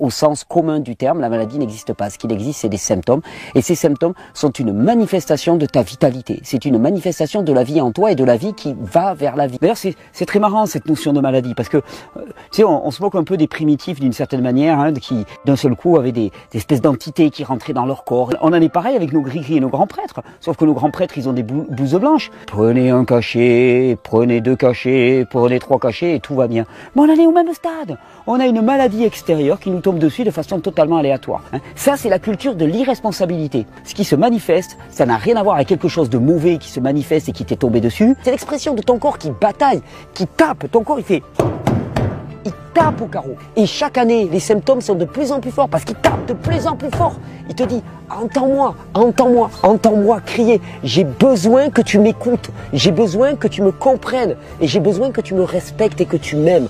au sens commun du terme, la maladie n'existe pas. Ce qu'il existe, c'est des symptômes. Et ces symptômes sont une manifestation de ta vitalité. C'est une manifestation de la vie en toi et de la vie qui va vers la vie. D'ailleurs, c'est très marrant cette notion de maladie parce que, tu sais, on se moque un peu des primitifs d'une certaine manière, hein, qui d'un seul coup avaient des espèces d'entités qui rentraient dans leur corps. On en est pareil avec nos gris-gris et nos grands prêtres. Sauf que nos grands prêtres, ils ont des blouses blanches. Prenez un cachet, prenez 2 cachets, prenez 3 cachets et tout va bien. Mais on en est au même stade. On a une maladie extérieure qui nous tombe dessus de façon totalement aléatoire. Hein. Ça, c'est la culture de l'irresponsabilité. Ce qui se manifeste, ça n'a rien à voir avec quelque chose de mauvais qui se manifeste et qui t'est tombé dessus. C'est l'expression de ton corps qui bataille, qui tape. Ton corps, il tape au carreau. Et chaque année, les symptômes sont de plus en plus forts parce qu'il tape de plus en plus fort. Il te dit, entends-moi, entends-moi, entends-moi crier. J'ai besoin que tu m'écoutes. J'ai besoin que tu me comprennes. Et j'ai besoin que tu me respectes et que tu m'aimes.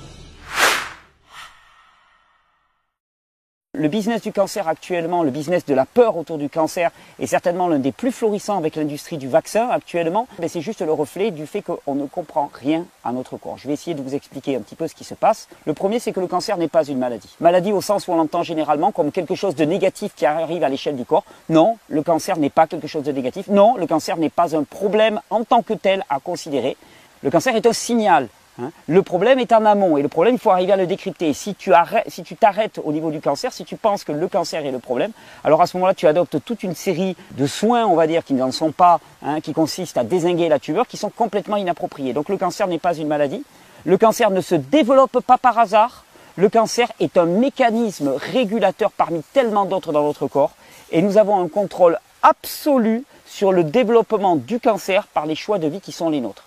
Le business du cancer actuellement, le business de la peur autour du cancer est certainement l'un des plus florissants avec l'industrie du vaccin actuellement. Mais c'est juste le reflet du fait qu'on ne comprend rien à notre corps. Je vais essayer de vous expliquer un petit peu ce qui se passe. Le premier, c'est que le cancer n'est pas une maladie. Maladie au sens où on l'entend généralement comme quelque chose de négatif qui arrive à l'échelle du corps. Non, le cancer n'est pas quelque chose de négatif. Non, le cancer n'est pas un problème en tant que tel à considérer. Le cancer est un signal. Hein. Le problème est en amont et le problème, il faut arriver à le décrypter. Si tu t'arrêtes au niveau du cancer, si tu penses que le cancer est le problème, alors à ce moment-là, tu adoptes toute une série de soins, on va dire, qui n'en sont pas, hein, qui consistent à dézinguer la tumeur, qui sont complètement inappropriés. Donc le cancer n'est pas une maladie. Le cancer ne se développe pas par hasard. Le cancer est un mécanisme régulateur parmi tellement d'autres dans notre corps et nous avons un contrôle absolu sur le développement du cancer par les choix de vie qui sont les nôtres.